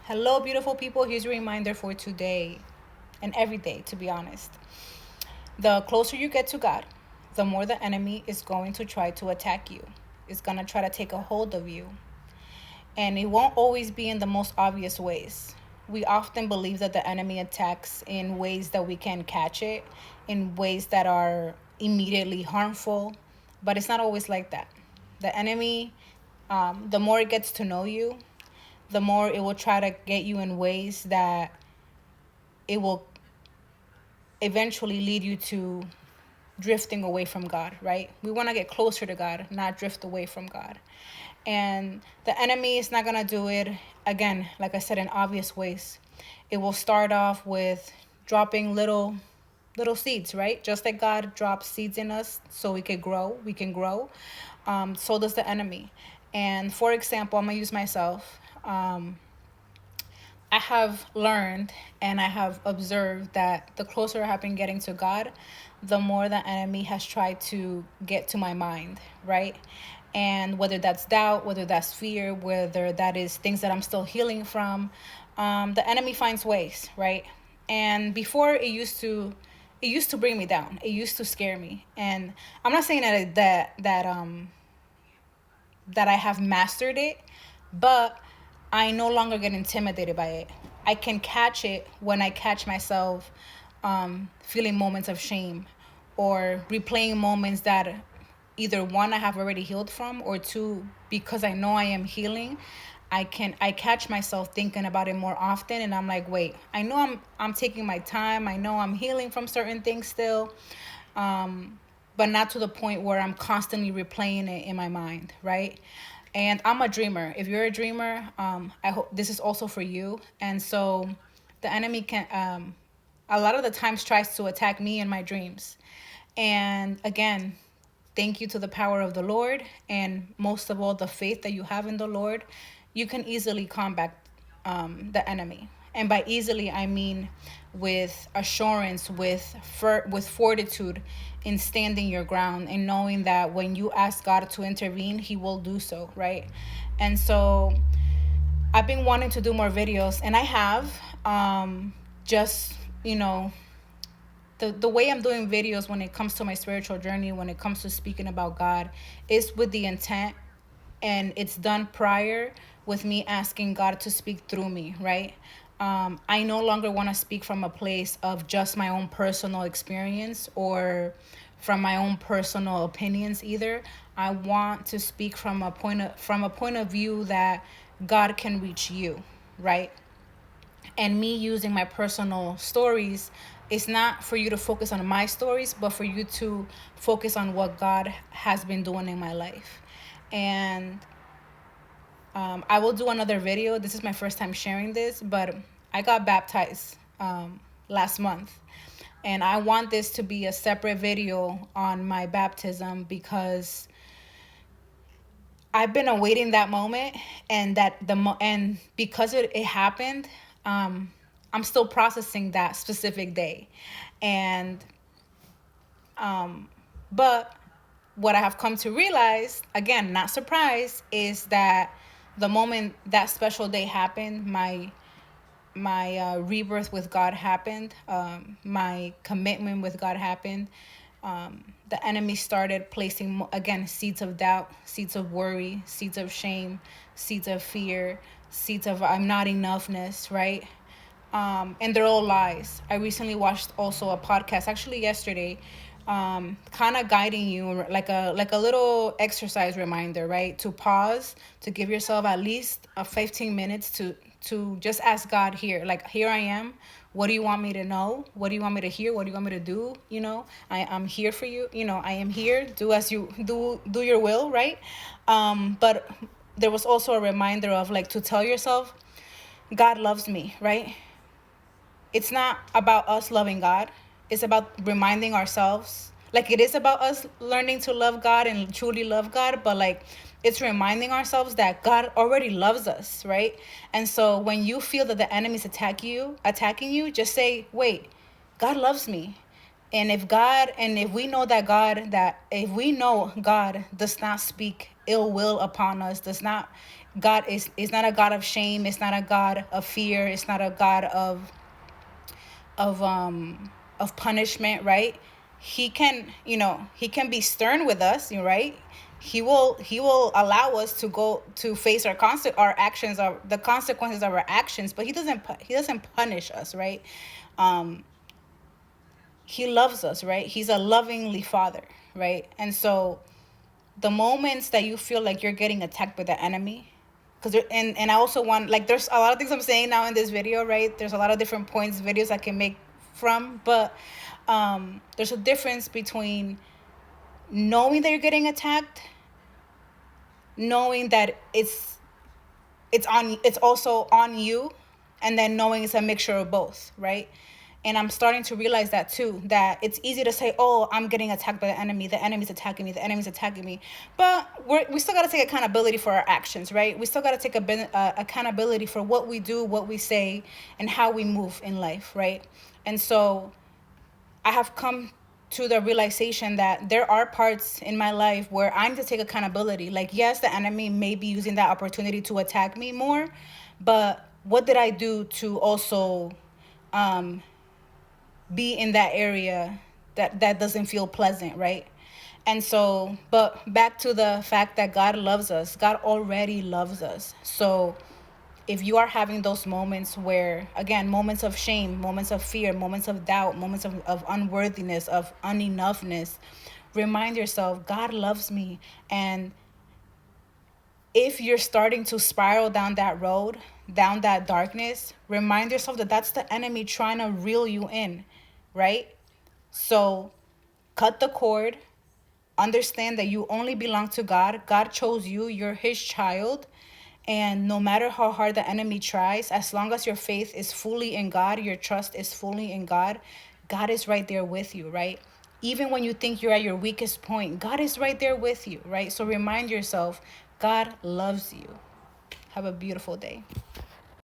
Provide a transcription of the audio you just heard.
Hello, beautiful people. Here's your reminder for today and every day, to be honest. The closer you get to God, the more the enemy is going to try to attack you. It's going to try to take a hold of you. And it won't always be in the most obvious ways. We often believe that the enemy attacks in ways that we can catch it, in ways that are immediately harmful, but it's not always like that. The enemy, the more it gets to know you, the more it will try to get you in ways that it will eventually lead you to drifting away from God, right? We want to get closer to God, not drift away from God. And the enemy is not going to do it, again, like I said, in obvious ways. It will start off with dropping little seeds, right? Just like God drops seeds in us so we can grow. So does the enemy. And for example, I'm going to use myself. I have learned and I have observed that the closer I have been getting to God, the more the enemy has tried to get to my mind, right? And whether that's doubt, whether that's fear, whether that is things that I'm still healing from, the enemy finds ways, right? And before it used to bring me down. It used to scare me. And I'm not saying that I have mastered it, but I no longer get intimidated by it. I can catch it when I catch myself feeling moments of shame or replaying moments that either one I have already healed from, or two, because I know I am healing, I catch myself thinking about it more often, and I'm like, wait, I know I'm taking my time. I know I'm healing from certain things still, but not to the point where I'm constantly replaying it in my mind, right? And I'm a dreamer. If you're a dreamer, I hope this is also for you. And so the enemy can, a lot of the times, tries to attack me in my dreams. And again, thank you to the power of the Lord, and most of all, the faith that you have in the Lord, you can easily combat the enemy. And by easily, I mean with assurance, with fortitude, in standing your ground and knowing that when you ask God to intervene, He will do so, right? And so I've been wanting to do more videos, and I have. Just, you know, the way I'm doing videos when it comes to my spiritual journey, when it comes to speaking about God, is with the intent, and it's done prior with me asking God to speak through me, right? I no longer want to speak from a place of just my own personal experience or from my own personal opinions either. I want to speak from a point of view that God can reach you, right? And me using my personal stories, it's not for you to focus on my stories, but for you to focus on what God has been doing in my life. And I will do another video. This is my first time sharing this, but I got baptized last month. And I want this to be a separate video on my baptism because I've been awaiting that moment, and and because it happened, I'm still processing that specific day, and but what I have come to realize, again, not surprised, is that the moment that special day happened, my rebirth with God happened, my commitment with God happened. The enemy started placing, again, seeds of doubt, seeds of worry, seeds of shame, seeds of fear, seeds of I'm not enoughness, right? And they're all lies. I recently watched also a podcast, actually yesterday, kind of guiding you like a little exercise reminder, right? To pause, to give yourself at least 15 minutes to just ask God, here, like, here I am. What do you want me to know? What do you want me to hear? What do you want me to do? You know, I'm here for you. You know, I am here. Do as you do your will, right? But there was also a reminder of, like, to tell yourself, God loves me, right? It's not about us loving God. It's about reminding ourselves. Like, it is about us learning to love God and truly love God, but like, it's reminding ourselves that God already loves us, right? And so when you feel that the enemy's attacking you, just say, wait, God loves me. And if we know that if we know God does not speak ill will upon us, does not God is not a God of shame. It's not a God of fear. It's not a God of um of punishment, right? He can, he can be stern with us, right? He will allow us to go to face our actions, or the consequences of our actions, but he doesn't punish us, right? um he loves us, right? He's a lovingly father, right? And so the moments that you feel like you're getting attacked by the enemy, because and I also want, like, there's a lot of things I'm saying now in this video, right? There's a lot of different points, videos I can make from, but there's a difference between knowing that you're getting attacked, knowing that it's also on you, and then knowing it's a mixture of both, right? And I'm starting to realize that too, that it's easy to say, oh, I'm getting attacked by the enemy's attacking me, the enemy's attacking me, but we still got to take accountability for our actions, right? We still got to take accountability for what we do, what we say, and how we move in life, right? And so I have come to the realization that there are parts in my life where I need to take accountability. Like, yes, the enemy may be using that opportunity to attack me more, but what did I do to also um, be in that area that doesn't feel pleasant, right? And so, but back to the fact that God loves us. God already loves us. So if you are having those moments where, again, moments of shame, moments of fear, moments of doubt, moments of unworthiness, of unenoughness, remind yourself, God loves me. And if you're starting to spiral down that road, down that darkness, remind yourself that that's the enemy trying to reel you in, right? So cut the cord. Understand that you only belong to God. God chose you. You're his child. And no matter how hard the enemy tries, as long as your faith is fully in God, your trust is fully in God, God is right there with you, right? Even when you think you're at your weakest point, God is right there with you, right? So remind yourself, God loves you. Have a beautiful day.